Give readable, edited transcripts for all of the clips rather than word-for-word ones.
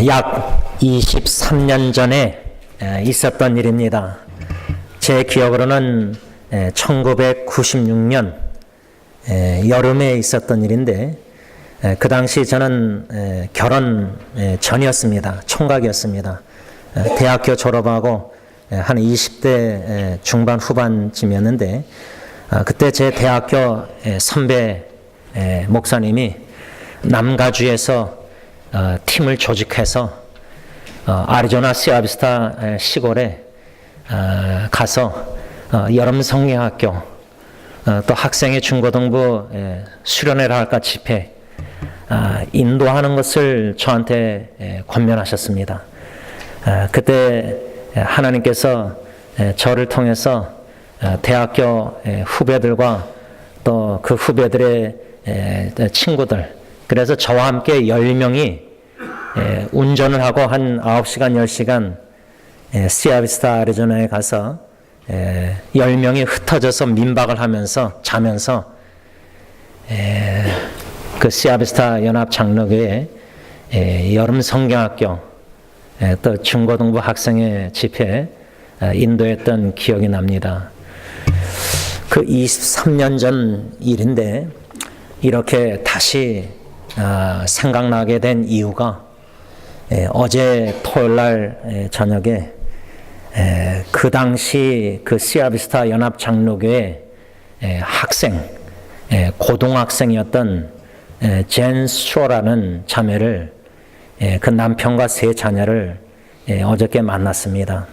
약 23년 전에 있었던 일입니다. 제 기억으로는 1996년 여름에 있었던 일인데, 그 당시 저는 결혼 전이었습니다. 총각이었습니다. 대학교 졸업하고 한 20대 중반 후반쯤이었는데, 그때 제 대학교 선배 목사님이 남가주에서 팀을 조직해서 아리조나 시아비스타 시골에 가서 여름 성경학교, 또 학생의 중고등부 수련회를 할까 집회 인도하는 것을 저한테 권면하셨습니다. 그때 하나님께서 저를 통해서 대학교 후배들과 또 그 후배들의 친구들, 그래서 저와 함께 10명이 운전을 하고 한 9시간, 10시간 시아비스타 아리조나에 가서 10명이 흩어져서 민박을 하면서 자면서 그 시아비스타 연합 장로교회 여름 성경학교 또 중고등부 학생의 집회에 인도했던 기억이 납니다. 그 23년 전 일인데, 이렇게 다시 생각나게 된 이유가 어제 토요일날 저녁에 그 당시 그 시아비스타 연합 장로교회 학생, 고등학생이었던 젠 스트로라는 자매를, 그 남편과 3 자녀를 어저께 만났습니다.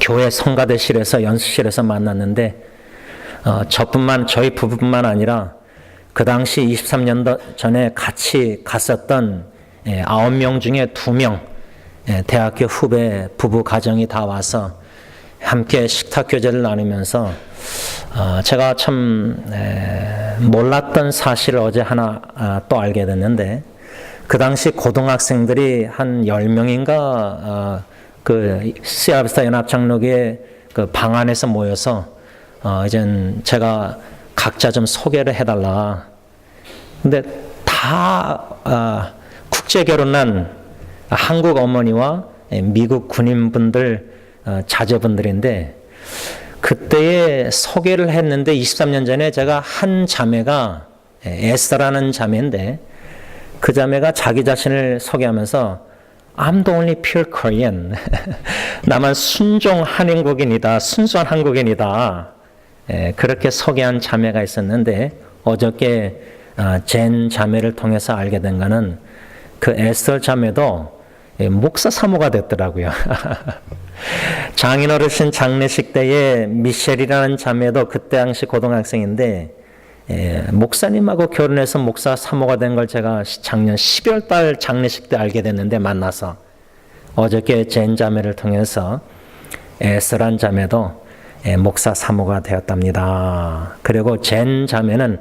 교회 성가대실에서 연습실에서 만났는데, 저희 부부뿐만 아니라 그 당시 23년 전에 같이 갔었던 9명 중에 2명 대학교 후배 부부 가정이 다 와서 함께 식탁 교제를 나누면서 제가 참 몰랐던 사실을 어제 하나 또 알게 됐는데, 그 당시 고등학생들이 한 10명인가 그 시아비스타 연합장로교회 그 방 안에서 모여서 이젠 제가 각자 좀 소개를 해달라. 근데 다 국제 결혼한 한국 어머니와 미국 군인분들 자제분들인데, 그때에 소개를 했는데 23년 전에 제가 한 자매가 에스더라는 자매인데, 그 자매가 자기 자신을 소개하면서 I'm the only pure Korean. 나만 순종 한인국인이다. 순수한 한국인이다. 그렇게 소개한 자매가 있었는데, 어저께 젠 자매를 통해서 알게 된 거는 그 에스더 자매도 목사 사모가 됐더라고요. 장인어르신 장례식 때에 미셸이라는 자매도 그때 당시 고등학생인데 목사님하고 결혼해서 목사 사모가 된 걸 제가 작년 12월 달 장례식 때 알게 됐는데, 만나서 어저께 젠 자매를 통해서 에스더란 자매도 목사 사모가 되었답니다. 그리고 젠 자매는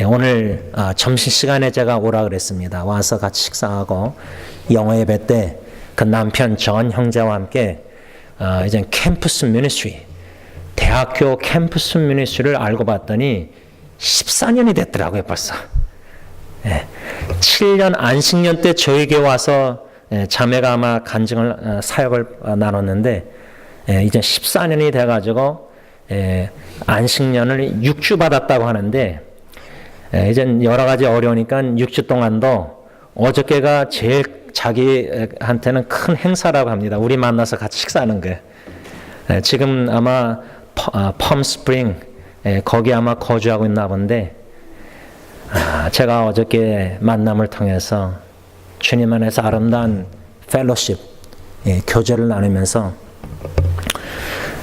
오늘 점심시간에 제가 오라 그랬습니다. 와서 같이 식사하고 영어 예배 때 그 남편 전 형제와 함께 이제 캠퍼스 미니스트리, 대학교 캠퍼스 미니스트리를 알고 봤더니 14년이 됐더라고요, 벌써. 7년 안식년 때 저에게 와서 자매가 아마 간증을 사역을 나눴는데, 이제 14년이 돼가지고 안식년을 6주 받았다고 하는데, 이제 여러 가지 어려우니까 6주 동안도 어저께가 제일 자기한테는 큰 행사라고 합니다. 우리 만나서 같이 식사하는 거. 지금 아마 펌스프링 거기 아마 거주하고 있나 본데, 제가 어저께 만남을 통해서 주님 안에서 아름다운 펠로십, 교제를 나누면서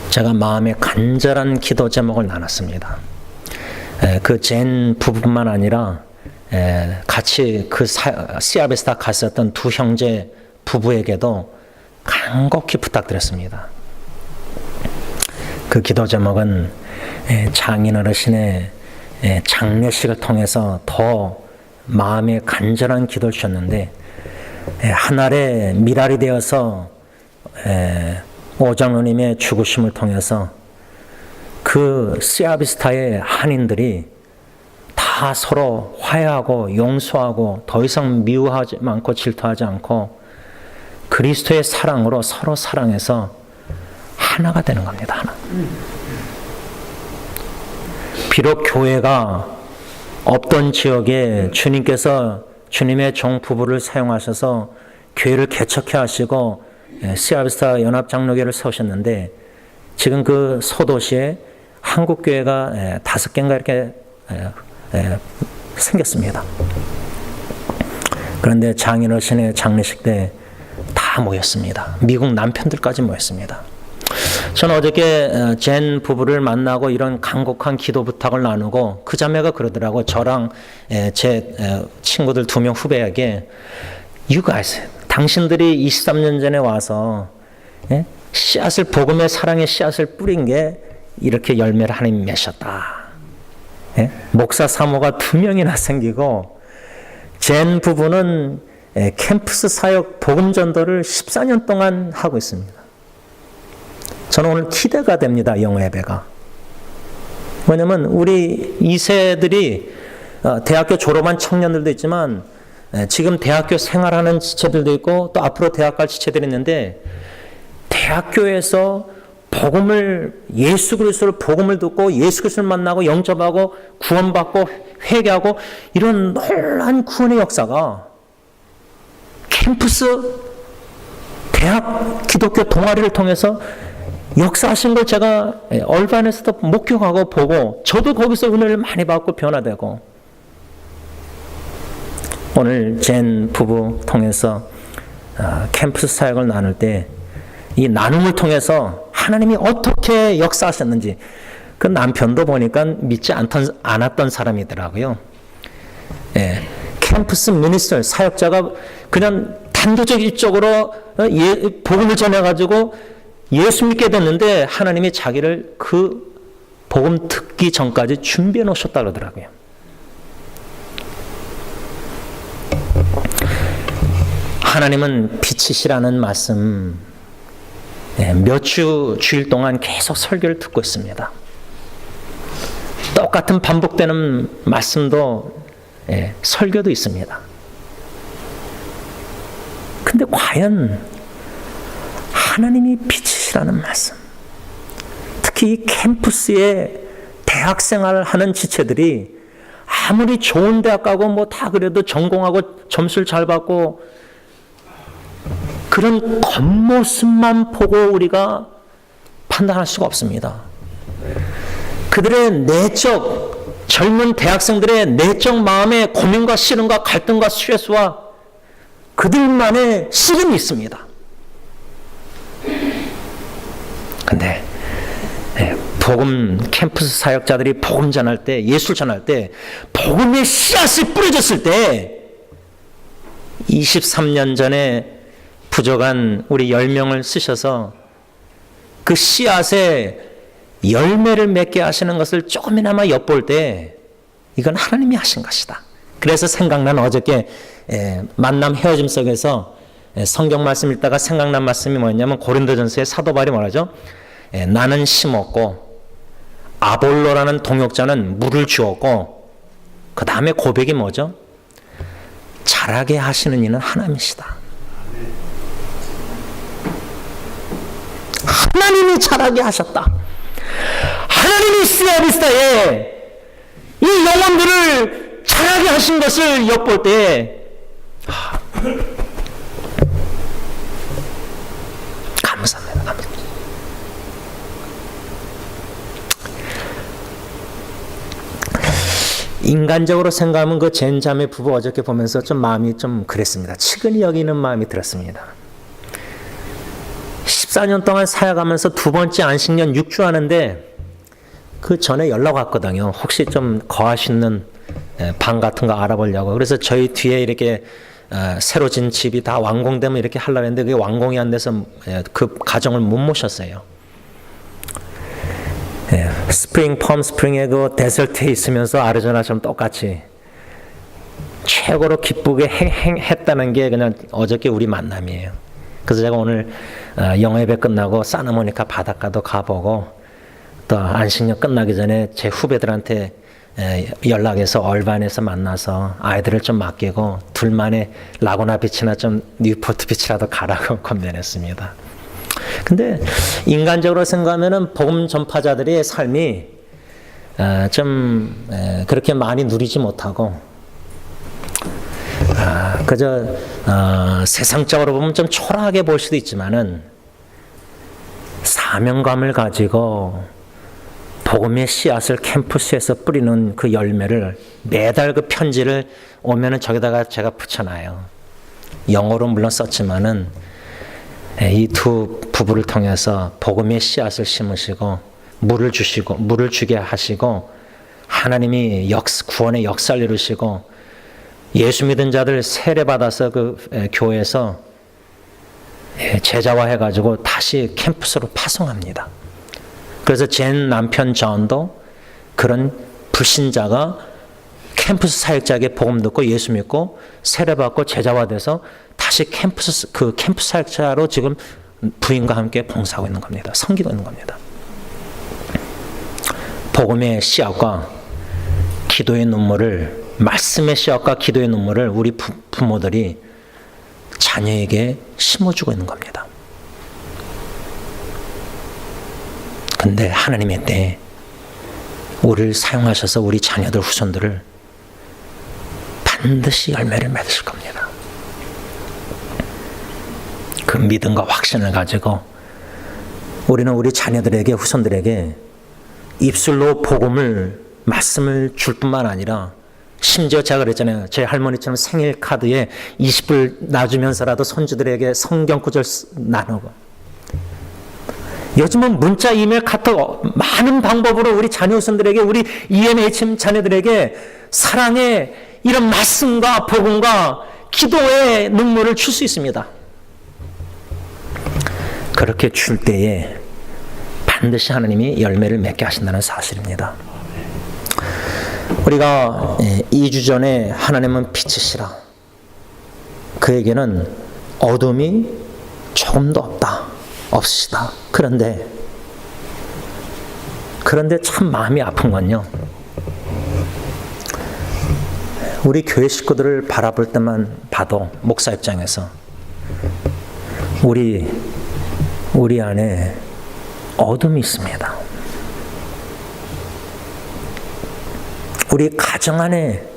제가 마음에 간절한 기도 제목을 나눴습니다. 그 젠 부부뿐만 아니라 같이 그 시아비스타 갔었던 2 형제 부부에게도 간곡히 부탁드렸습니다. 그 기도 제목은 장인어르신의 장례식을 통해서 더 마음에 간절한 기도를 주셨는데, 하늘의 미랄이 되어서 오장로님의 죽으심을 통해서 그 시아비스타의 한인들이 다 다 서로 화해하고 용서하고 더 이상 미워하지 않고 질투하지 않고 그리스도의 사랑으로 서로 사랑해서 하나가 되는 겁니다. 하나. 비록 교회가 없던 지역에 주님께서 주님의 종 부부를 사용하셔서 교회를 개척해 하시고 시아비스타 연합장로교회를 세우셨는데 지금 그 소도시에 한국교회가 5개인가 이렇게 생겼습니다. 그런데 장인어른의 장례식 때 다 모였습니다. 미국 남편들까지 모였습니다. 저는 어저께 젠 부부를 만나고 이런 간곡한 기도 부탁을 나누고 그 자매가 그러더라고. 저랑 제 친구들 2명 후배에게 You guys, 당신들이 23년 전에 와서 씨앗을 복음의 사랑의 씨앗을 뿌린 게 이렇게 열매를 하나님 맺었다. 목사 사모가 2명이나 생기고 젠 부부는 캠프스 사역 복음 전도를 14년 동안 하고 있습니다. 저는 오늘 기대가 됩니다. 영어 예배가. 왜냐면 우리 2세들이 대학교 졸업한 청년들도 있지만 지금 대학교 생활하는 지체들도 있고 또 앞으로 대학 갈 지체들이 있는데 대학교에서 복음을 예수 그리스도를 복음을 듣고 예수 그리스도를 만나고 영접하고 구원받고 회개하고 이런 놀라운 구원의 역사가 캠프스 대학 기독교 동아리를 통해서 역사하신 걸 제가 얼반에서도 목격하고 보고 저도 거기서 은혜를 많이 받고 변화되고 오늘 젠 부부 통해서 캠프스 사역을 나눌 때 이 나눔을 통해서 하나님이 어떻게 역사하셨는지 그 남편도 보니까 믿지 않았던 사람이더라고요. 캠프스 미니스터 사역자가 그냥 단도직입적으로 복음을 전해가지고 예수 믿게 됐는데 하나님이 자기를 그 복음 듣기 전까지 준비해 놓으셨다 그러더라고요. 하나님은 빛이시라는 말씀 몇 주일 동안 계속 설교를 듣고 있습니다. 똑같은 반복되는 말씀도 설교도 있습니다. 근데 과연 하나님이 빛이시라는 말씀, 특히 이 캠퍼스에 대학생활을 하는 지체들이 아무리 좋은 대학 가고 뭐 다 그래도 전공하고 점수를 잘 받고 그런 겉모습만 보고 우리가 판단할 수가 없습니다. 그들의 내적, 젊은 대학생들의 내적 마음의 고민과 시름과 갈등과 스트레스와 그들만의 씨름이 있습니다. 근데 복음 캠프스 사역자들이 복음 전할 때, 예술 전할 때 복음의 씨앗이 뿌려졌을 때 23년 전에 부족한 우리 10명을 쓰셔서 그 씨앗에 열매를 맺게 하시는 것을 조금이나마 엿볼 때 이건 하나님이 하신 것이다. 그래서 생각난 어저께 만남 헤어짐 속에서 성경 말씀 읽다가 생각난 말씀이 뭐였냐면 고린도전서의 사도 바울이 말하죠. 나는 심었고 아볼로라는 동역자는 물을 주었고 그 다음에 고백이 뭐죠? 자라게 하시는 이는 하나님이시다. 하나님이 자라게 하셨다. 하나님이 시아비스타에 이 영혼들을 자라게 하신 것을 엿볼 때 감사합니다. 감사합니다. 인간적으로 생각하면 그 젠 자매 부부 어저께 보면서 좀 마음이 좀 그랬습니다. 측은히 여기는 마음이 들었습니다. 14년 동안 사역하면서 2번째 안식년 6주 하는데 그 전에 연락 왔거든요. 혹시 좀 거하시는 방 같은 거 알아보려고. 그래서 저희 뒤에 이렇게 새로 진 집이 다 완공되면 이렇게 하려고 했는데 그게 완공이 안 돼서 그 가정을 못 모셨어요. 스프링, 펌 스프링에 그 데설트에 있으면서 아리조나처럼 똑같이 최고로 기쁘게 했다는 게 그냥 어저께 우리 만남이에요. 그래서 제가 오늘 영어 예배 끝나고 사나모니카 바닷가도 가보고 또 안식년 끝나기 전에 제 후배들한테 연락해서 얼반에서 만나서 아이들을 좀 맡기고 둘만의 라구나 비치나 좀 뉴포트 비치라도 가라고 권면했습니다. 근데 인간적으로 생각하면은 복음 전파자들의 삶이 좀 그렇게 많이 누리지 못하고 그저 세상적으로 보면 좀 초라하게 볼 수도 있지만은 사명감을 가지고 복음의 씨앗을 캠퍼스에서 뿌리는 그 열매를 매달 그 편지를 오면은 저기다가 제가 붙여놔요. 영어로 물론 썼지만은 이 두 부부를 통해서 복음의 씨앗을 심으시고 물을 주시고 물을 주게 하시고 하나님이 구원의 역사를 이루시고 예수 믿은 자들 세례 받아서 그 교회에서 제자화 해가지고 다시 캠퍼스로 파송합니다. 그래서 제 남편 존도 그런 불신자가 캠퍼스 사역자에게 복음 듣고 예수 믿고 세례 받고 제자화돼서 다시 캠퍼스 사역자로 지금 부인과 함께 봉사하고 있는 겁니다. 섬기고 있는 겁니다. 복음의 씨앗과 기도의 눈물을, 말씀의 씨앗과 기도의 눈물을 우리 부모들이 자녀에게 심어주고 있는 겁니다. 근데 하나님의 때에 우리를 사용하셔서 우리 자녀들, 후손들을 반드시 열매를 맺으실 겁니다. 그 믿음과 확신을 가지고 우리는 우리 자녀들에게, 후손들에게 입술로 복음을, 말씀을 줄 뿐만 아니라 심지어 제가 그랬잖아요. 제 할머니처럼 생일 카드에 20불 놔주면서라도 손주들에게 성경 구절 나누고, 요즘은 문자, 이메일, 카톡 많은 방법으로 우리 자녀 후손들에게, 우리 EMHM 자녀들에게 사랑의 이런 말씀과 복음과 기도의 눈물을 줄 수 있습니다. 그렇게 줄 때에 반드시 하나님이 열매를 맺게 하신다는 사실입니다. 우리가 2주 전에 하나님은 빛이시라, 그에게는 어둠이 조금도 없으시다. 그런데 참 마음이 아픈 건요, 우리 교회 식구들을 바라볼 때만 봐도 목사 입장에서 우리 안에 어둠이 있습니다. 우리 가정 안에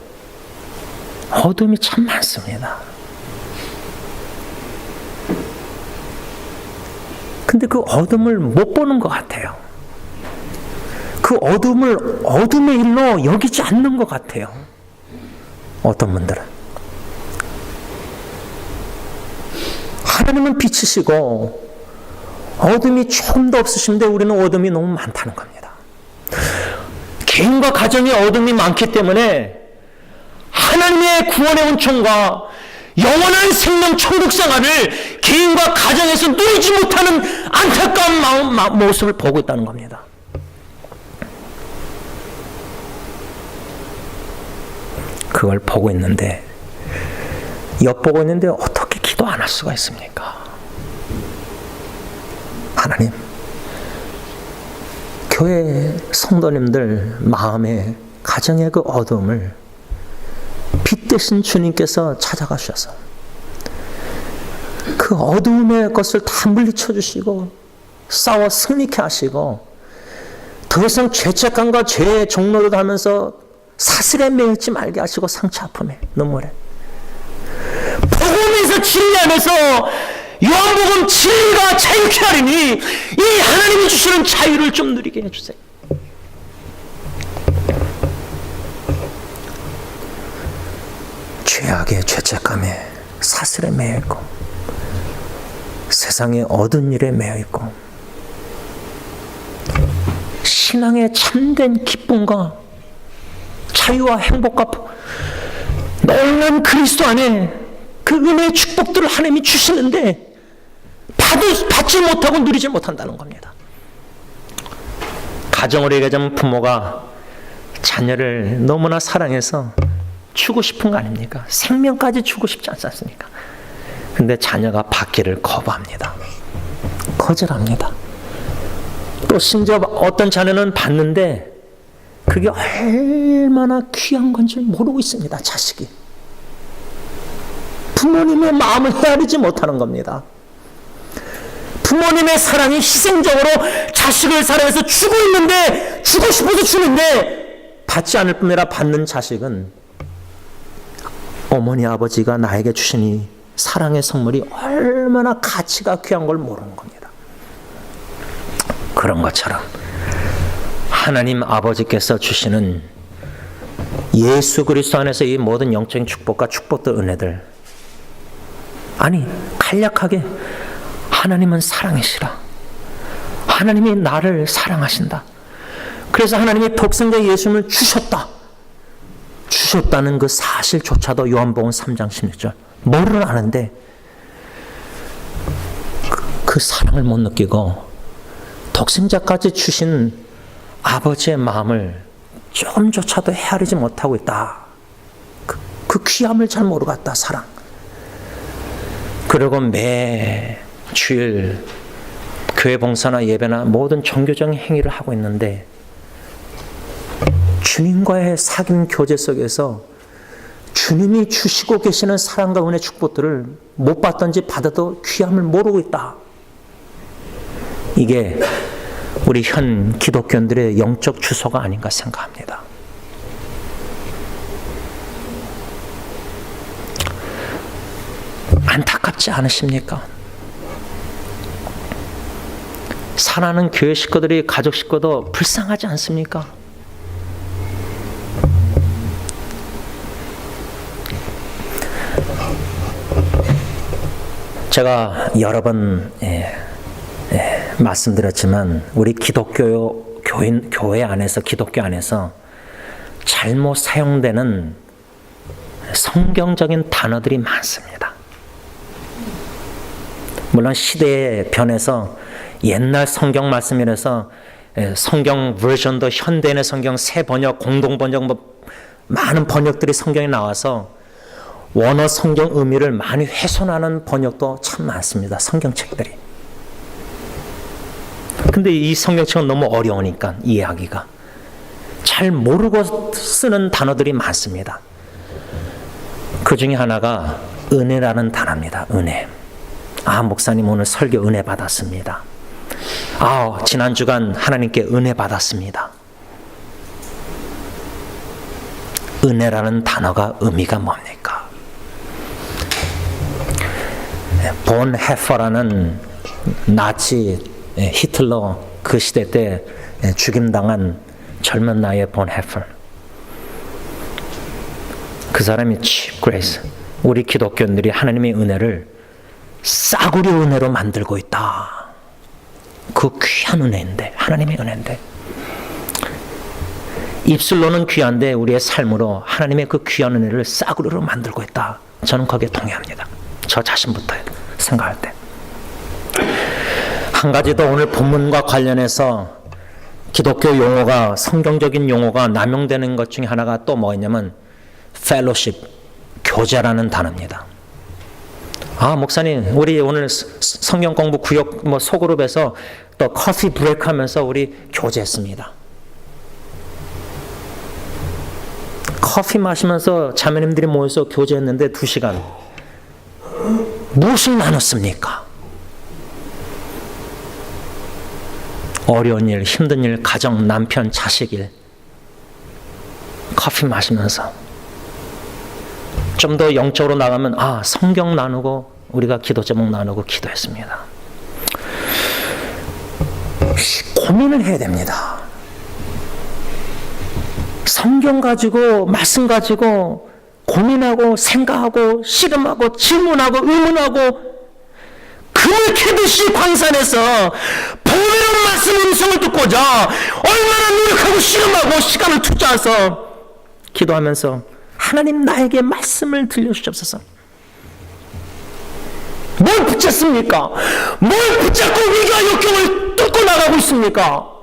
어둠이 참 많습니다. 근데 그 어둠을 못 보는 것 같아요. 그 어둠을 어둠의 일로 여기지 않는 것 같아요. 어떤 분들은. 하나님은 빛이시고 어둠이 조금 더 없으신데 우리는 어둠이 너무 많다는 겁니다. 개인과 가정의 어둠이 많기 때문에 하나님의 구원의 은총과 영원한 생명 천국 생활을 개인과 가정에서 누리지 못하는 안타까운 모습을 보고 있다는 겁니다. 그걸 보고 있는데, 엿보고 있는데 어떻게 기도 안 할 수가 있습니까? 하나님, 교회 성도님들 마음에, 가정의 그 어둠을 빛 대신 주님께서 찾아가셔서 그 어둠의 것을 다 물리쳐 주시고 싸워 승리케 하시고, 더 이상 죄책감과 죄의 종로를 하면서 사슬에 매이지 말게 하시고, 상처, 아픔에, 눈물에, 복음에서 진리하면서 요한복음 진리가 자유케 하리니 이 하나님이 주시는 자유를 좀 누리게 해주세요. 죄악의 죄책감에, 사슬에 매여있고 세상의 어두운 일에 매여있고 신앙의 참된 기쁨과 자유와 행복과 놀라운 그리스도 안에 그 은혜의 축복들을 하나님이 주시는데 받지 못하고 누리지 못한다는 겁니다. 가정으로 얘기하자면 부모가 자녀를 너무나 사랑해서 주고 싶은 거 아닙니까? 생명까지 주고 싶지 않지 않습니까? 근데 자녀가 받기를 거부합니다. 거절합니다. 또 심지어 어떤 자녀는 받는데 그게 얼마나 귀한 건지 모르고 있습니다. 자식이. 부모님의 마음을 헤아리지 못하는 겁니다. 부모님의 사랑이 희생적으로 자식을 사랑해서 주고 있는데, 주고 싶어서 주는데 받지 않을 뿐 아니라 받는 자식은 어머니 아버지가 나에게 주신 이 사랑의 선물이 얼마나 가치가 귀한 걸 모르는 겁니다. 그런 것처럼 하나님 아버지께서 주시는 예수 그리스도 안에서 이 모든 영적인 축복과 축복들 은혜들, 아니 간략하게 하나님은 사랑이시라. 하나님이 나를 사랑하신다. 그래서 하나님이 독생자 예수님을 주셨다는 그 사실조차도 요한복음 3장 16절 뭐를 아는데 그 사랑을 못 느끼고 독생자까지 주신 아버지의 마음을 조금조차도 헤아리지 못하고 있다. 그 귀함을 잘 모르고 있다. 사랑. 그리고 매 주일 교회 봉사나 예배나 모든 종교적인 행위를 하고 있는데 주님과의 사귐 교제 속에서 주님이 주시고 계시는 사랑과 은혜 축복들을 못 받든지 받아도 귀함을 모르고 있다. 이게 우리 현 기독교인들의 영적 주소가 아닌가 생각합니다. 안타깝지 않으십니까? 사랑하는 교회 식구들이 가족 식구도 불쌍하지 않습니까? 제가 여러 번 말씀드렸지만 우리 교회 안에서 기독교 안에서 잘못 사용되는 성경적인 단어들이 많습니다. 물론 시대의 변해서 옛날 성경 말씀이라서 성경 버전도 현대인의 성경 새 번역, 공동 번역 많은 번역들이 성경에 나와서 원어 성경 의미를 많이 훼손하는 번역도 참 많습니다. 성경책들이. 근데 이 성경책은 너무 어려우니까 이해하기가 잘 모르고 쓰는 단어들이 많습니다. 그 중에 하나가 은혜라는 단어입니다. 은혜. 목사님 오늘 설교 은혜 받았습니다. 지난 주간 하나님께 은혜 받았습니다. 은혜라는 단어가 의미가 뭡니까? 본 헤퍼라는 나치 히틀러 그 시대 때 죽임당한 젊은 나이의 본 헤퍼. 그 사람이 cheap grace, 우리 기독교인들이 하나님의 은혜를 싸구려 은혜로 만들고 있다. 그 귀한 은혜인데, 하나님의 은혜인데, 입술로는 귀한데 우리의 삶으로 하나님의 그 귀한 은혜를 싸구려로 만들고 있다. 저는 거기에 동의합니다. 저 자신부터 생각할 때. 한 가지 더 오늘 본문과 관련해서 기독교 용어가, 성경적인 용어가 남용되는 것 중에 하나가 또 뭐였냐면 fellowship, 교제라는 단어입니다. 목사님, 우리 오늘 성경 공부 구역 소그룹에서 또 커피 브레이크 하면서 우리 교제했습니다. 커피 마시면서 자매님들이 모여서 교제했는데 2시간. 무엇을 나눴습니까? 어려운 일, 힘든 일, 가정, 남편, 자식 일. 커피 마시면서. 좀 더 영적으로 나가면 성경 나누고 우리가 기도 제목 나누고 기도했습니다. 고민을 해야 됩니다. 성경 가지고 말씀 가지고 고민하고 생각하고 씨름하고 질문하고 의문하고 금을 캐듯이 광산에서 보배로운 말씀 음성을 듣고자 얼마나 노력하고 씨름하고 시간을 투자해서 기도하면서 하나님 나에게 말씀을 들려주시옵소서. 뭘 붙잡습니까? 뭘 붙잡고 위기와 역경을 뚫고 나가고 있습니까?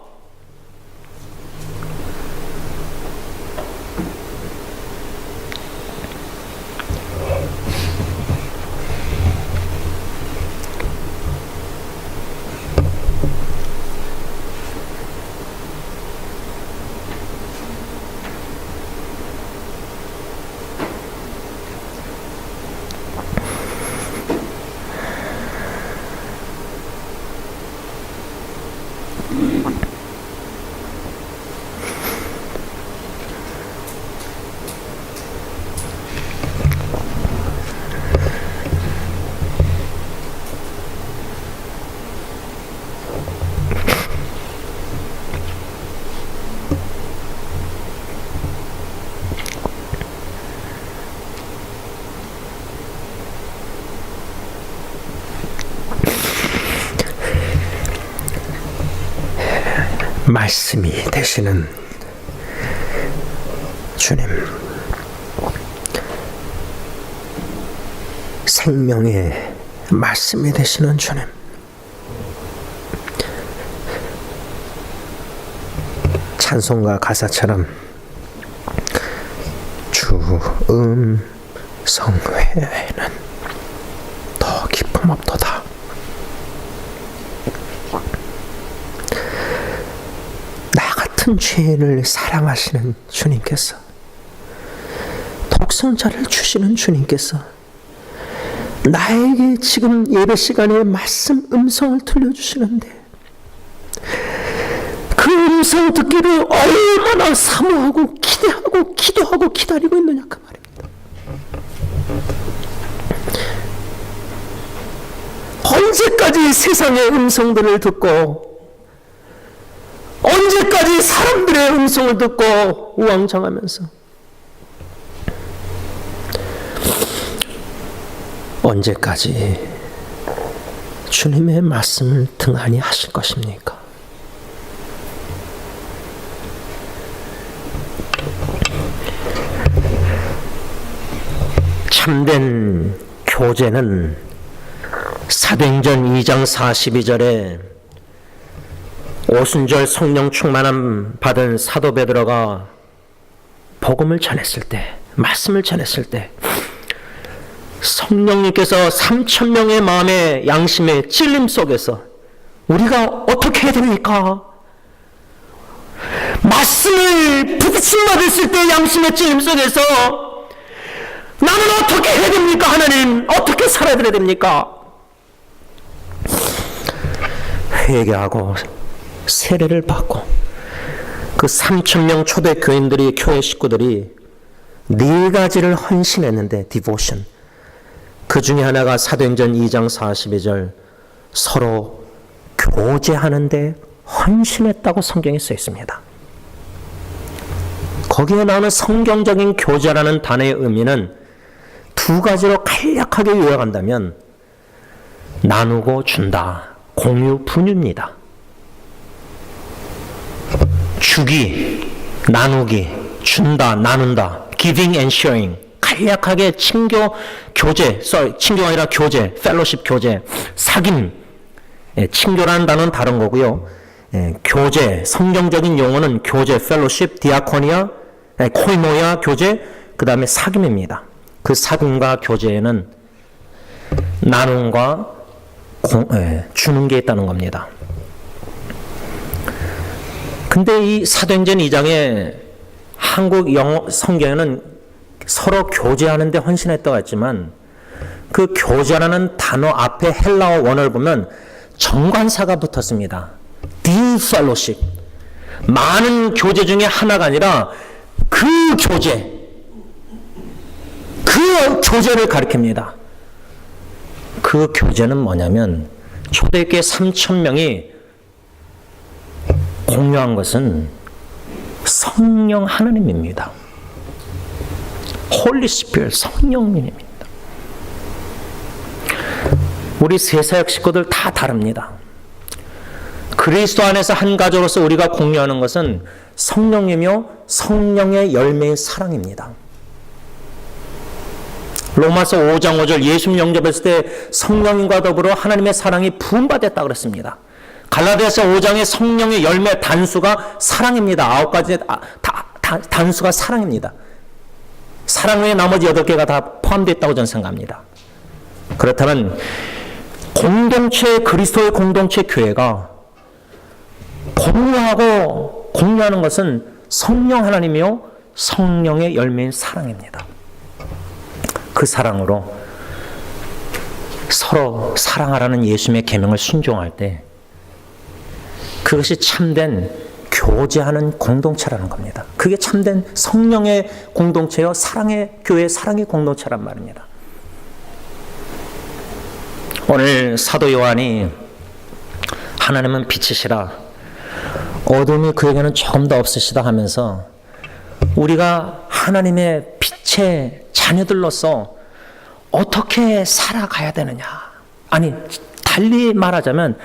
말씀이 되시는 주님, 생명의 말씀이 되시는 주님, 찬송가 가사처럼 주 음성 외에는 더 기쁨 없도다. 나 같은 죄인을 사랑하시는 주님께서, 독생자를 주시는 주님께서 나에게 지금 예배 시간에 말씀 음성을 들려주시는데, 그 음성 듣기를 얼마나 사모하고 기대하고 기도하고 기다리고 있느냐 그 말입니다. 언제까지 세상의 음성들을 듣고, 언제까지 사람들의 음성을 듣고 우왕좌왕하면서, 언제까지 주님의 말씀을 등한히 하실 것입니까? 참된 교제는 사도행전 2장 42절에 오순절 성령 충만함 받은 사도 베드로가 복음을 전했을 때, 말씀을 전했을 때 성령님께서 3,000명의 마음의 양심의 찔림 속에서 우리가 어떻게 해야 됩니까? 말씀을 부딪힘 받았을 때 양심의 찔림 속에서 나는 어떻게 해야 됩니까? 하나님, 어떻게 살아야 됩니까? 회개하고 세례를 받고 그 3,000명 초대 교인들이, 교회 식구들이 4가지를 헌신했는데, 디보션, 그 중에 하나가 사도행전 2장 42절 서로 교제하는데 헌신했다고 성경에 써 있습니다. 거기에 나오는 성경적인 교제라는 단어의 의미는 2가지로 간략하게 요약한다면 나누고 준다, 공유, 분유입니다. 주기, 나누기, 준다, 나눈다, giving and sharing. 간략하게 친교, 교제, 친교가 아니라 교제, 펠로십 교제, 사귐. 친교라는 단어는 다른 거고요. 교제, 성경적인 용어는 교제, 펠로십, 디아코니아, 코이모야, 교제, 그 다음에 사귐입니다. 그 사귐과 교제에는 나눔과 주는 게 있다는 겁니다. 근데 이 사도행전 2장에 한국 영어 성경에는 서로 교제하는데 헌신했다고 했지만, 그 교제라는 단어 앞에 헬라어 원어를 보면 정관사가 붙었습니다. The fellowship. 많은 교제 중에 하나가 아니라 그 교제, 그 교제를 가리킵니다. 그 교제는 뭐냐면 초대교회 3,000명이 공유한 것은 성령 하나님입니다. 홀리 스피릿, 성령님입니다. 우리 새사역 식구들 다 다릅니다. 그리스도 안에서 한 가족으로서 우리가 공유하는 것은 성령이며 성령의 열매의 사랑입니다. 로마서 5장 5절 예수님 영접했을 때 성령님과 더불어 하나님의 사랑이 부음받았다 그랬습니다. 갈라디아서 5장의 성령의 열매 단수가 사랑입니다. 9가지 단수가 사랑입니다. 사랑 외에 나머지 8개가 다 포함되어 있다고 저는 생각합니다. 그렇다면 공동체, 그리스도의 공동체 교회가 공유하는 것은 성령 하나님이요 성령의 열매인 사랑입니다. 그 사랑으로 서로 사랑하라는 예수님의 계명을 순종할 때 그것이 참된 교제하는 공동체라는 겁니다. 그게 참된 성령의 공동체요 사랑의 교회, 사랑의 공동체란 말입니다. 오늘 사도 요한이 하나님은 빛이시라, 어둠이 그에게는 조금 더 없으시다 하면서 우리가 하나님의 빛의 자녀들로서 어떻게 살아가야 되느냐, 아니 달리 말하자면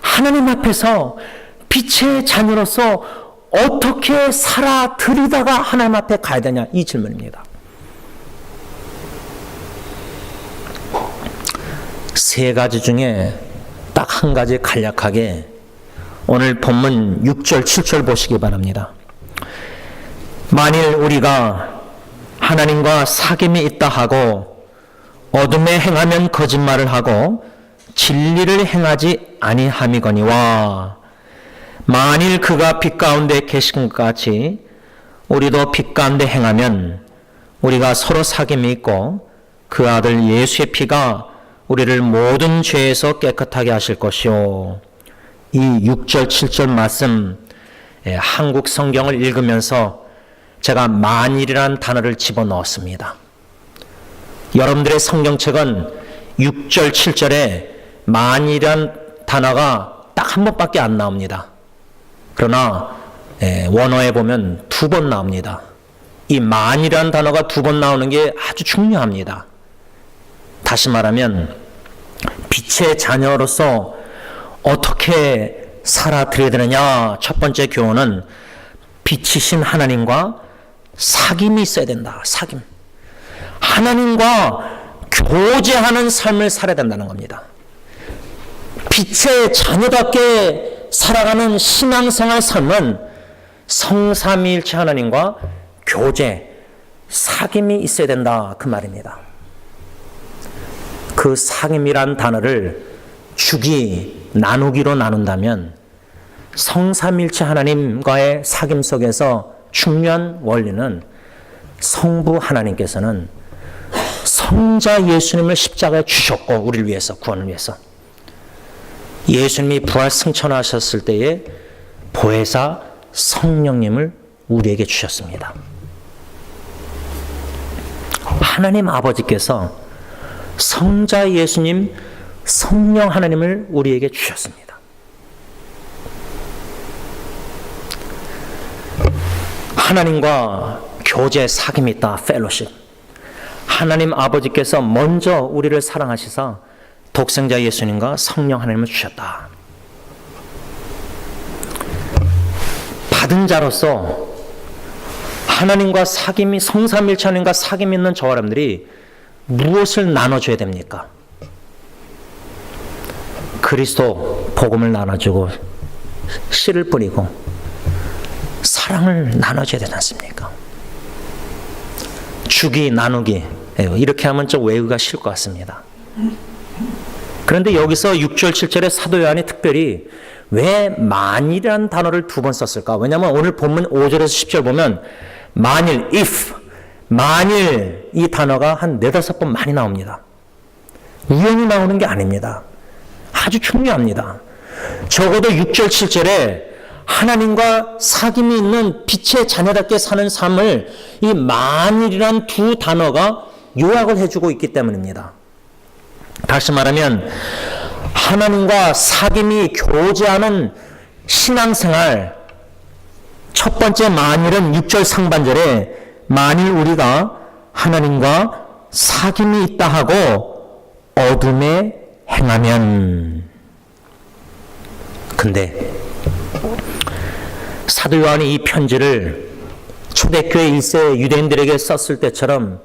하나님 앞에서 빛의 자녀로서 어떻게 살아들이다가 하나님 앞에 가야 되냐, 이 질문입니다. 세 가지 중에 딱 한 가지 간략하게 오늘 본문 6절 7절 보시기 바랍니다. 만일 우리가 하나님과 사귐이 있다 하고 어둠에 행하면 거짓말을 하고 진리를 행하지 아니함이거니와, 만일 그가 빛 가운데 계신 것 같이 우리도 빛 가운데 행하면 우리가 서로 사귐이 있고 그 아들 예수의 피가 우리를 모든 죄에서 깨끗하게 하실 것이요. 이 6절 7절 말씀, 한국 성경을 읽으면서 제가 만일이라는 단어를 집어넣었습니다. 여러분들의 성경책은 6절 7절에 만일이라는 단어가 딱 한 번밖에 안 나옵니다. 그러나 원어에 보면 2번 나옵니다. 이 만이라는 단어가 2번 나오는 게 아주 중요합니다. 다시 말하면 빛의 자녀로서 어떻게 살아들여야 되느냐, 첫 번째 교훈은 빛이신 하나님과 사귐이 있어야 된다. 사귐. 하나님과 교제하는 삶을 살아야 된다는 겁니다. 빛의 자녀답게 살아가는 신앙생활 삶은 성삼위일체 하나님과 교제, 사귐이 있어야 된다, 그 말입니다. 그 사귐이란 단어를 주기, 나누기로 나눈다면 성삼위일체 하나님과의 사귐 속에서 중요한 원리는 성부 하나님께서는 성자 예수님을 십자가에 주셨고, 우리를 위해서, 구원을 위해서 예수님이 부활 승천하셨을 때에 보혜사 성령님을 우리에게 주셨습니다. 하나님 아버지께서 성자 예수님, 성령 하나님을 우리에게 주셨습니다. 하나님과 교제, 사귐이 있다, 펠로십. 하나님 아버지께서 먼저 우리를 사랑하시사 독생자 예수님과 성령 하나님을 주셨다. 받은 자로서 하나님과 사귐이, 성삼일체 하나님과 사귐이 있는 저와 여러분들이 무엇을 나눠줘야 됩니까? 그리스도 복음을 나눠주고 씨를 뿌리고 사랑을 나눠줘야 되지 않습니까? 주기, 나누기, 이렇게 하면 좀 외우기가 쉬울 것 같습니다. 그런데 여기서 6절 7절에 사도 요한이 특별히 왜 만일이라는 단어를 2번 썼을까? 왜냐하면 오늘 본문 5절에서 10절 보면 만일, if, 만일, 이 단어가 한 4-5번 많이 나옵니다. 우연히 나오는 게 아닙니다. 아주 중요합니다. 적어도 6절 7절에 하나님과 사귐이 있는 빛의 자녀답게 사는 삶을 이 만일이란 2 단어가 요약을 해주고 있기 때문입니다. 다시 말하면 하나님과 사귐이 교제하는 신앙생활, 첫 번째 만일은 6절 상반절에 만일 우리가 하나님과 사귐이 있다 하고 어둠에 행하면. 근데 사도 요한이 이 편지를 초대교회 1세 유대인들에게 썼을 때처럼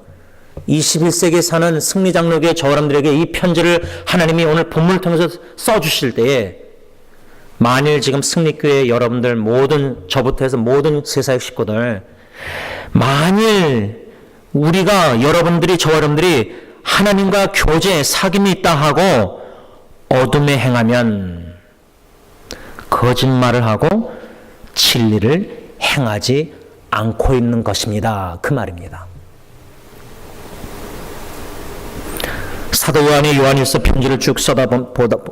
21세기에 사는 승리장로교회 저 사람들에게 이 편지를 하나님이 오늘 본문을 통해서 써주실 때에 만일 지금 승리교회 여러분들 모든, 저부터 해서 모든 세사역 식구들, 만일 우리가, 여러분들이, 저 여러분들이 하나님과 교제, 사귐이 있다 하고 어둠에 행하면 거짓말을 하고 진리를 행하지 않고 있는 것입니다, 그 말입니다. 사도 요한이 요한일서 편지를 쭉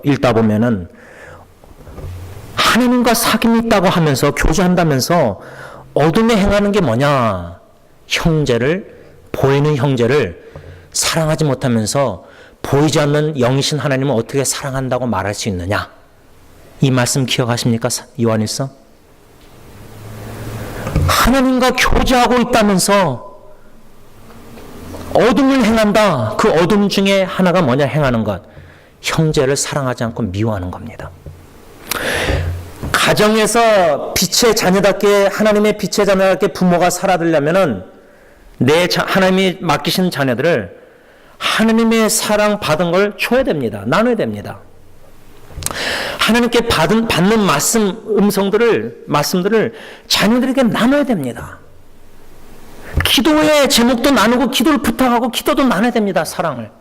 읽다 보면은 하나님과 사귐이 있다고 하면서 교제한다면서 어둠에 행하는 게 뭐냐? 형제를, 보이는 형제를 사랑하지 못하면서 보이지 않는 영이신 하나님을 어떻게 사랑한다고 말할 수 있느냐? 이 말씀 기억하십니까? 요한일서? 하나님과 교제하고 있다면서 어둠을 행한다. 그 어둠 중에 하나가 뭐냐? 행하는 것. 형제를 사랑하지 않고 미워하는 겁니다. 가정에서 빛의 자녀답게, 하나님의 빛의 자녀답게 부모가 살아들려면은 하나님이 맡기신 자녀들을 하나님의 사랑 받은 걸 줘야 됩니다. 나눠야 됩니다. 하나님께 받는 말씀들을 자녀들에게 나눠야 됩니다. 기도의 제목도 나누고, 기도를 부탁하고, 기도도 나눠야 됩니다. 사랑을.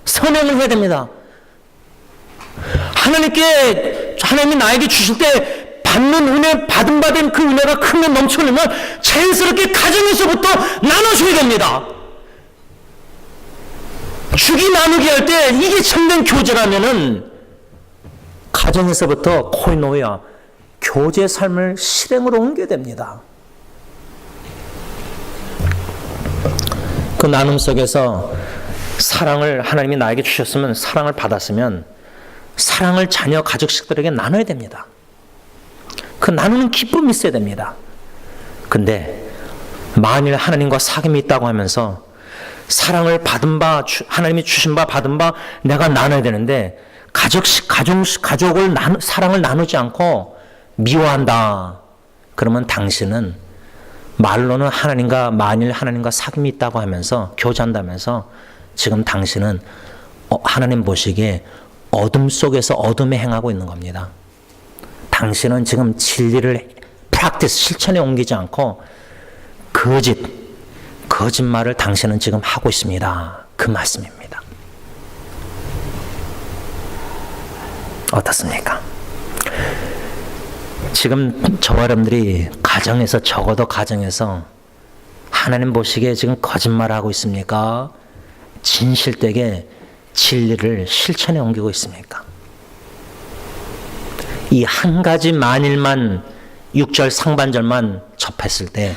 선행을 해야 됩니다. 하나님이 나에게 주실 때 받는 은혜, 받은 그 은혜가 크면 넘쳐나면 자연스럽게 가정에서부터 나눠줘야 됩니다. 주기 나누기 할 때 이게 참된 교제라면은 가정에서부터 코이노야, 교제 삶을 실행으로 옮겨야 됩니다. 그 나눔 속에서 사랑을 하나님이 나에게 주셨으면, 사랑을 받았으면 사랑을 자녀 가족식들에게 나눠야 됩니다. 그 나누는 기쁨이 있어야 됩니다. 근데 만일 하나님과 사귐이 있다고 하면서 사랑을 받은 바, 하나님이 주신 바, 받은 바 내가 나눠야 되는데 가족을 사랑을 나누지 않고 미워한다. 그러면 당신은 말로는 만일 하나님과 사귐이 있다고 하면서 교제한다면서 지금 당신은 하나님 보시기에 어둠 속에서 어둠에 행하고 있는 겁니다. 당신은 지금 진리를 실천에 옮기지 않고 거짓말을 당신은 지금 하고 있습니다. 그 말씀입니다. 어떻습니까? 지금 저와 여러분들이 적어도 가정에서 하나님 보시기에 지금 거짓말하고 있습니까? 진실되게 진리를 실천에 옮기고 있습니까? 이 한 가지 만일만 6절 상반절만 접했을 때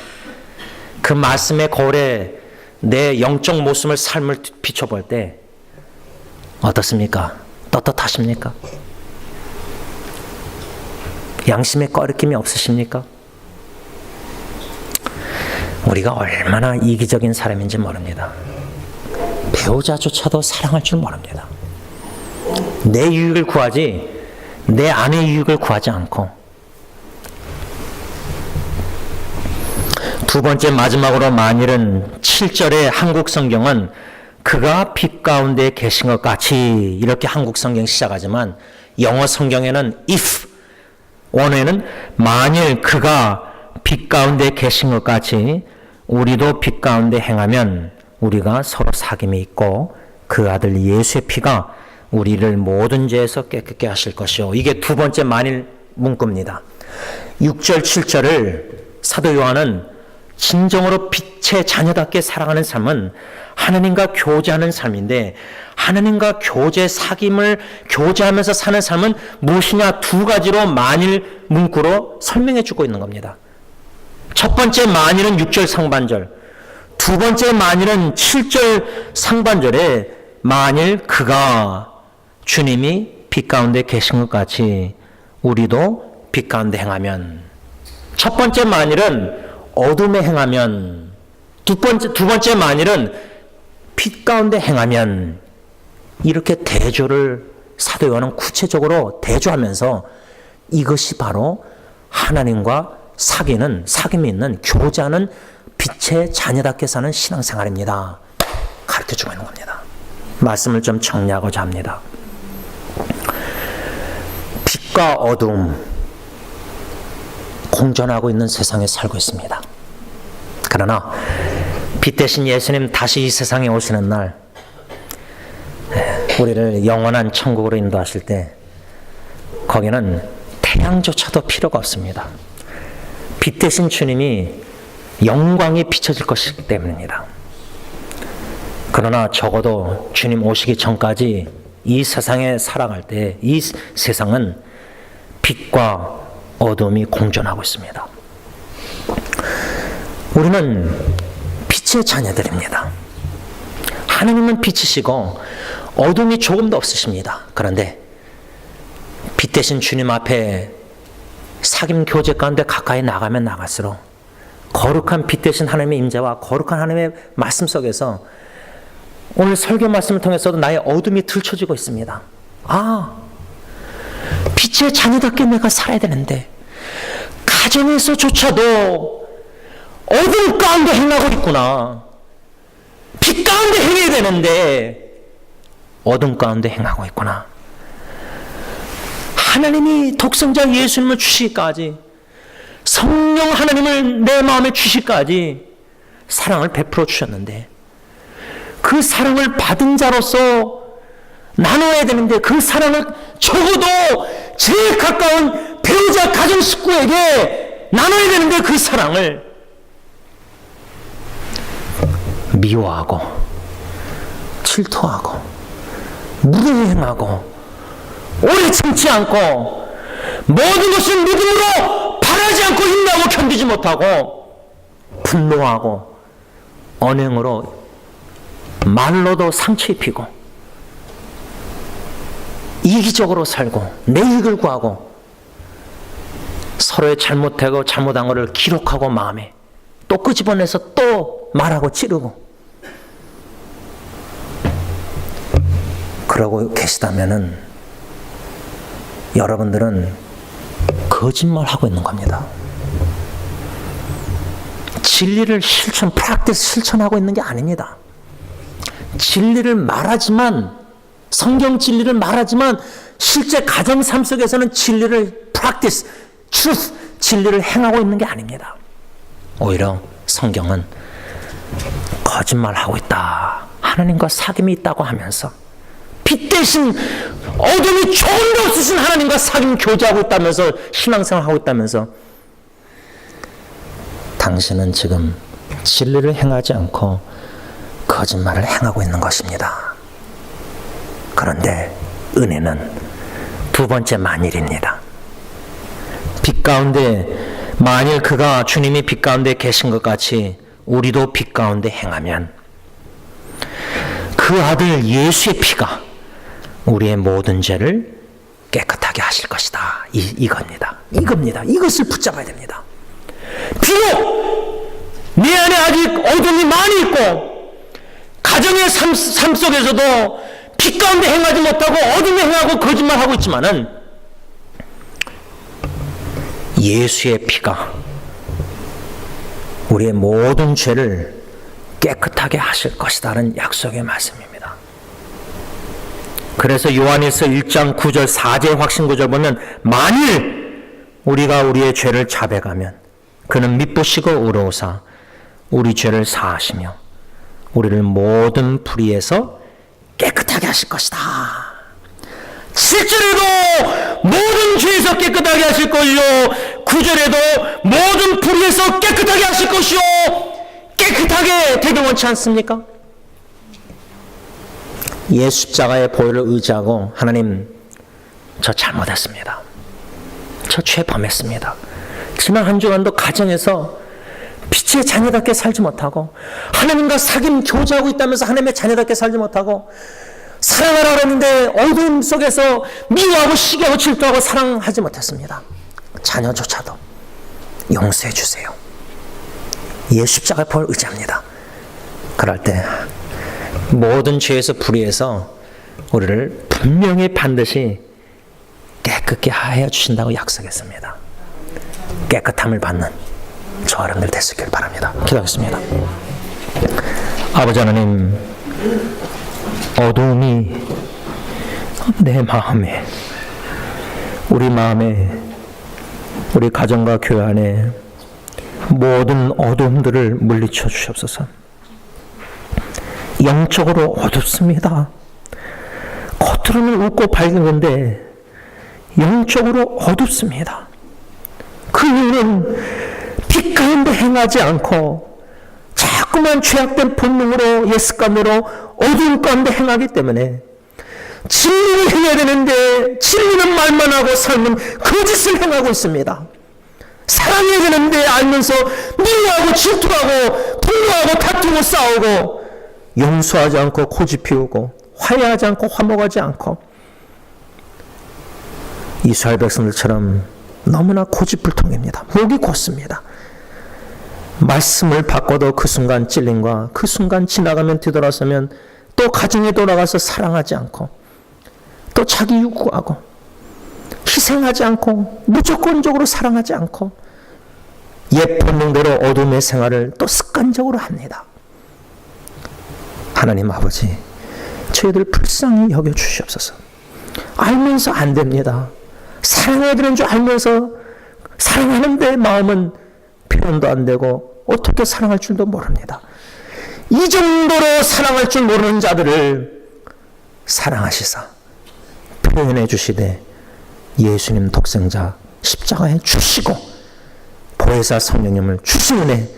그 말씀의 거울에 내 영적 모습을, 삶을 비춰볼 때 어떻습니까? 떳떳하십니까? 양심에 꺼리낌이 없으십니까? 우리가 얼마나 이기적인 사람인지 모릅니다. 배우자조차도 사랑할 줄 모릅니다. 내 유익을 구하지 내 아내의 유익을 구하지 않고. 두 번째, 마지막으로 만일은 7절의 한국 성경은 그가 빛 가운데 계신 것 같이, 이렇게 한국 성경 시작하지만 영어 성경에는 if, 원어에는 만일 그가 빛 가운데 계신 것 같이 우리도 빛 가운데 행하면 우리가 서로 사귐이 있고 그 아들 예수의 피가 우리를 모든 죄에서 깨끗게 하실 것이요. 이게 두 번째 만일 문구입니다. 6절 7절을 사도 요한은 진정으로 빛의 자녀답게 살아가는 삶은 하나님과 교제하는 삶인데, 하나님과 사귐을 교제하면서 사는 삶은 무엇이냐, 두 가지로 만일 문구로 설명해 주고 있는 겁니다. 첫 번째 만일은 6절 상반절, 두 번째 만일은 7절 상반절에 만일 그가, 주님이 빛 가운데 계신 것 같이 우리도 빛 가운데 행하면. 첫 번째 만일은 어둠에 행하면, 두 번째 만일은 빛 가운데 행하면. 이렇게 대조를 사도 요한은 구체적으로 대조하면서 이것이 바로 하나님과 사귐이 있는, 교제하는 빛의 자녀답게 사는 신앙생활입니다. 가르쳐주고 있는 겁니다. 말씀을 좀 정리하고자 합니다. 빛과 어둠 공존하고 있는 세상에 살고 있습니다. 그러나 빛 대신 예수님 다시 이 세상에 오시는 날 우리를 영원한 천국으로 인도하실 때 거기는 태양조차도 필요가 없습니다. 빛 대신 주님이 영광이 비춰질 것이기 때문입니다. 그러나 적어도 주님 오시기 전까지 이 세상에 살아갈 때 이 세상은 빛과 어둠이 공존하고 있습니다. 우리는 빛의 자녀들입니다. 하나님은 빛이시고 어둠이 조금도 없으십니다. 그런데 빛 대신 주님 앞에 사귐 교제 가운데 가까이 나가면 나갈수록 거룩한 빛 대신 하나님의 임재와 거룩한 하나님의 말씀 속에서 오늘 설교 말씀을 통해서도 나의 어둠이 들춰지고 있습니다. 빛의 자녀답게 내가 살아야 되는데 가정에서조차도 어둠 가운데 행하고 있구나. 빛 가운데 행해야 되는데 어둠 가운데 행하고 있구나. 하나님이 독생자 예수님을 주시기까지, 성령 하나님을 내 마음에 주시기까지 사랑을 베풀어 주셨는데, 그 사랑을 받은 자로서 나눠야 되는데, 그 사랑을 적어도 제일 가까운 배우자 가정 식구에게 나눠야 되는데, 그 사랑을 미워하고 질투하고 무례행하고 오래 참지 않고 모든 것을 믿음으로 바라지 않고 힘나고 견디지 못하고 분노하고 언행으로 말로도 상처 입히고 이기적으로 살고 내 이익을 구하고 서로의 잘못하고 잘못한 것을 기록하고 마음에 또 끄집어내서 또 말하고 찌르고 그러고 계시다면은 여러분들은 거짓말하고 있는 겁니다. 진리를 실천하고 있는 게 아닙니다. 진리를 말하지만, 성경 진리를 말하지만 실제 가정 삶 속에서는 진리를 truth, 진리를 행하고 있는 게 아닙니다. 오히려 성경은 거짓말하고 있다, 하나님과 사귐이 있다고 하면서 빛 대신 어둠이 조금도 없으신 하나님과 사귐 교제하고 있다면서, 신앙생활하고 있다면서 당신은 지금 진리를 행하지 않고 거짓말을 행하고 있는 것입니다. 그런데 은혜는 두 번째 만일입니다. 빛 가운데, 만일 그가, 주님이 빛 가운데 계신 것 같이 우리도 빛 가운데 행하면 그 아들 예수의 피가 우리의 모든 죄를 깨끗하게 하실 것이다. 이겁니다. 이것을 붙잡아야 됩니다. 비록 내 안에 아직 어둠이 많이 있고 가정의 삶 속에서도 빛 가운데 행하지 못하고 어둠에 행하고 거짓말하고 있지만은 예수의 피가 우리의 모든 죄를 깨끗하게 하실 것이라는 약속의 말씀입니다. 그래서 요한일서 1장 9절 4제 확신구절 보면, 만일 우리가 우리의 죄를 자백하면 그는 믿으시고 의로우사 우리 죄를 사하시며 우리를 모든 불의에서 깨끗하게 하실 것이다. 7절에도 모든 죄에서 깨끗하게 하실 것이요, 9절에도 모든 불의에서 깨끗하게 하실 것이요. 깨끗하게 되길 원치 않습니까? 예수 십자가의 보혈을 의지하고, 하나님, 저 잘못했습니다. 저 죄 범했습니다. 지난 한 주간도 가정에서 빛의 자녀답게 살지 못하고, 하나님과 사귐 교제하고 있다면서 하나님의 자녀답게 살지 못하고, 사랑하라 그러는데 어둠 속에서 미워하고 시기하고 질투하고 사랑하지 못했습니다. 자녀조차도 용서해 주세요. 예수 십자가의 보혈을 의지합니다. 그럴 때 모든 죄에서 불의해서 우리를 분명히 반드시 깨끗게 하여 주신다고 약속했습니다. 깨끗함을 받는 저 여러분들 되시길 바랍니다. 기도하겠습니다. 아버지 하나님, 어두움이 내 마음에, 우리 마음에, 우리 가정과 교회 안에 모든 어두움들을 물리쳐 주시옵소서. 영적으로 어둡습니다. 겉으로는 웃고 밝은 건데 영적으로 어둡습니다. 그 이유는 빛 가운데 행하지 않고 자꾸만 죄악된 본능으로, 옛습관으로 어두운 가운데 행하기 때문에 진리를 행해야 되는데 진리는 말만 하고 삶은 거짓을 행하고 있습니다. 사랑해야 되는데 알면서 미워하고 질투하고 분노하고 다투고 싸우고 용서하지 않고 고집 피우고 화해하지 않고 화목하지 않고 이스라엘 백성들처럼 너무나 고집불통입니다. 목이 곧습니다. 말씀을 바꿔도 그 순간 찔림과 그 순간 지나가면 뒤돌아서면 또 가정에 돌아가서 사랑하지 않고 또 자기 요구하고 희생하지 않고 무조건적으로 사랑하지 않고 옛 본능대로 어둠의 생활을 또 습관적으로 합니다. 하나님 아버지, 저희들 불쌍히 여겨주시옵소서. 알면서 안 됩니다. 사랑해야 되는 줄 알면서 사랑하는데 마음은 표현도 안 되고 어떻게 사랑할 줄도 모릅니다. 이 정도로 사랑할 줄 모르는 자들을 사랑하시사 표현해 주시되 예수님 독생자 십자가에 주시고 보혜사 성령님을 주신 은혜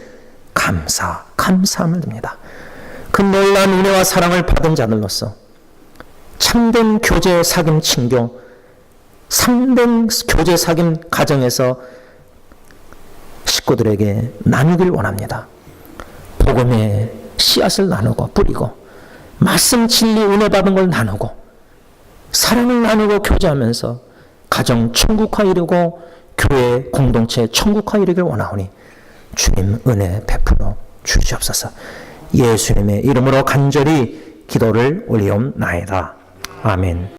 감사함을 드립니다. 그 놀라운 은혜와 사랑을 받은 자들로서 참된 교제 사귐 친교, 참된 교제 사귐 가정에서 식구들에게 나누길 원합니다. 복음의 씨앗을 나누고 뿌리고 말씀 진리 은혜 받은 걸 나누고 사랑을 나누고 교제하면서 가정 천국화 이루고 교회 공동체 천국화 이루길 원하오니 주님 은혜 베풀어 주시옵소서. 예수님의 이름으로 간절히 기도를 올리옵나이다. 아멘.